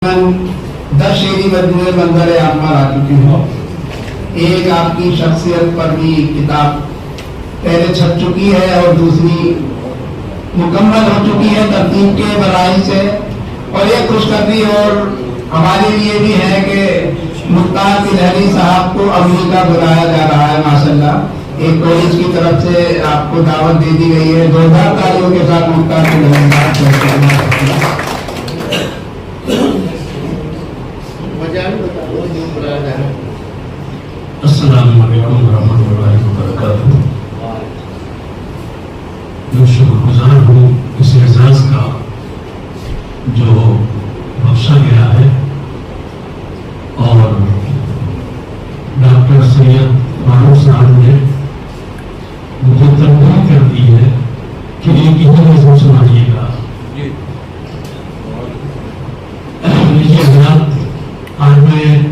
10 شعری مجموعے منظر عام پر آ چکی ہوں. ایک آپ کی شخصیت پر بھی کتاب پہلے چھپ چکی ہے اور دوسری مکمل ہو چکی ہے ترتیب کے برائی سے. اور ایک خوشخبری اور ہمارے لیے بھی ہے کہ مختار تلہری صاحب کو امریکہ بلایا جا رہا ہے. ماشاءاللہ ایک کالج کی طرف سے آپ کو دعوت دے دی گئی ہے. 2000 تالیوں کے ساتھ مختار تلہری صاحب. السلام علیکم ورحمۃ اللہ وبرکاتہ. میں شکر گزار ہوں اس اعزاز کا جو بخشا گیا ہے اور ڈاکٹر سید فاروق صاحب نے مجھے تنبیہ کر دی ہے کہ ایک ہی نظم سنائیے گا. یہ حضرات آج میں ایک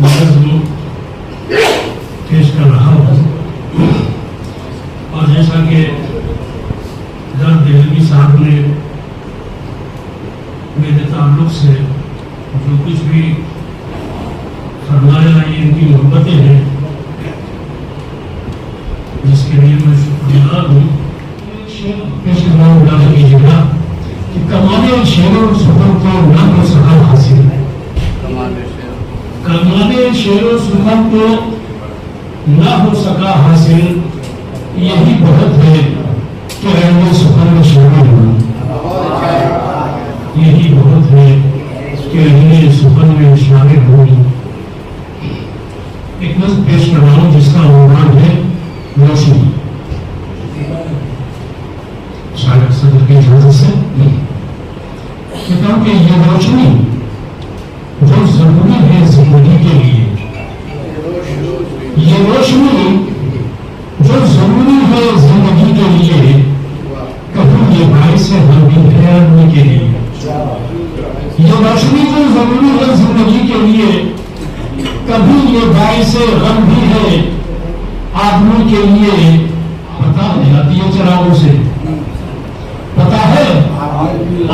نظم پیش کر رہا ہوں اور جیسا کہ درد دہلوی صاحب نے میرے تعلق سے جو کچھ بھی فرمایا یہ ان کی محبتیں ہیں جس کے لیے میں شکریہ ہوں. پیش کر رہا ہوں ڈاکٹر کیجیے گا کہ کمانے شعر و سفر کو نہ ہو سکا حاصل ہے. کمانے شعر و سفر کو نہ ہو سکا حاصل یہی بہت ہے کہ اہل سفر میں شامل ہوں. یہی بہت ہے کہ اہل سفر میں شامل ہوں. ایک نظم پیش کر رہا ہوں جس کا عنوان ہے روشنی. شاعر صدر کی اجازت سے کہتا ہوں کہ یہ روشنی جو ضروری ہے زندگی کے لیے، یہ روشنی جو ضروری ہے زندگی کے لیے، کبھی یہ باعث غم بھی ہے آدمی کے لیے. یہ روشنی جو ضروری ہے زندگی کے لیے، کبھی یہ باعث غم بھی ہے آدمی کے لیے. پتہ جاتی ہے چراغوں سے، پتہ ہے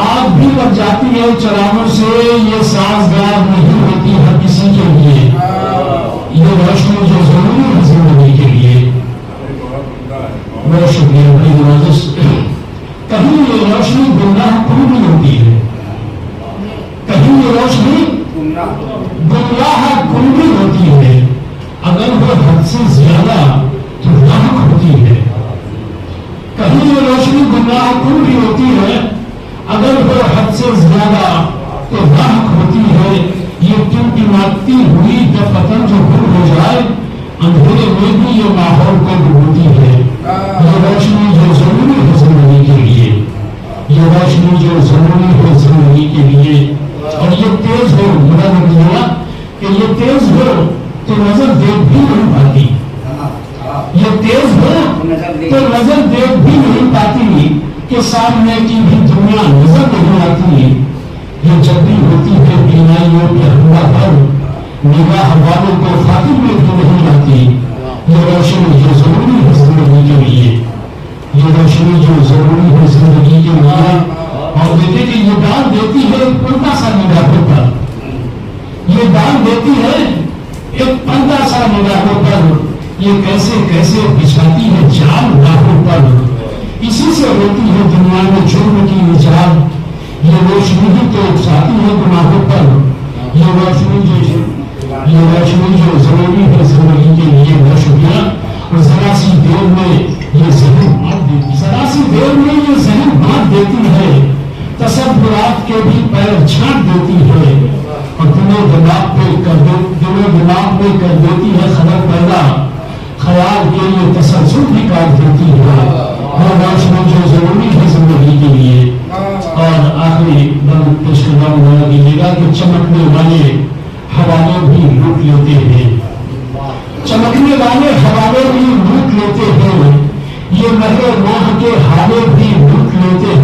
آگ بھی لگ جاتی ہے چراغوں سے، یہ سازگار نہیں ہوتی ہر کسی کے لیے. یہ روشنی جو ضروری ہے زندگی کے لیے. بہت شکریہ بڑی نوازش. کہیں یہ روشنی گمراہ کن بھی ہوتی ہے، کہیں یہ روشنی گمراہ کن بھی ہوتی ہے. اگر وہ حد سے زیادہ تو ناحق ہوتی ہے. کہیں یہ روشنی گمراہ کن بھی ہوتی ہے، اگر وہ حد سے زیادہ تو ناحق ہوتی ہے. یہ ٹمٹماتی ہوئی جب پتنگ جو گم ہو جائے اندھیرے میں بھی یہ ماحول کو ڈبوتی ہے. یہ روشنی جو ضروری ہے زندگی کے لیے، یہ روشنی جو ضروری ہے زندگی کے لیے. اور یہ تیز ہو، میرا نتیجہ کہ یہ تیز ہو تو نظر دیکھ بھی نہیں پاتی. یہ تیز ہو تو نظر دیکھ بھی نہیں پاتی کہ سامنے کی بھی دنیا نظر نہیں آتی. یہ جب بھی ہوتی ہے بینائیوں کے حملہ پر، نگاہ والوں کو خاطر میں بھی نہیں آتی. یہ روشنی جو ضروری ہے زندگی کے لیے، یہ روشنی جو ضروری ہے زندگی کے لیے. اور دیکھیں کہ یہ دان دیتی ہے ایک پردہ سا نگاہوں پر، یہ دان دیتی ہے ایک پردہ سا نگاہوں پر. یہ کیسے کیسے بچھاتی ہے جال راہوں پر، اسی سے ہوتی ہے دنیا میں جرم کی نجات. یہ روشنی ہی تو اکساتی ہے گناہوں پر. یہ روشنی جو ضروری ہے زندگی کے لیے. بہت شکریہ. اور ذرا سی دیر میں یہ ذہن مات دیتی، ذرا سی دیر میں یہ ذہن مات دیتی ہے. تصورات کے بھی پیر چھانٹ دیتی ہے اور دماغ میں کر دیتی ہے خبر پیدا. خیال کے لیے تسلسل بھی کاٹ دیتی ہے. وہ روشنی جو ضروری ہے زندگی کے لیے. اور آخری بند پیش کرنا ہونا دیجیے گا کہ چمکنے والے حوالے بھی لوٹ لیتے ہیں، چمکنے والے حوالے بھی لوٹ لیتے ہیں. یہ مہر ماہ کے حالے بھی لوٹ لیتے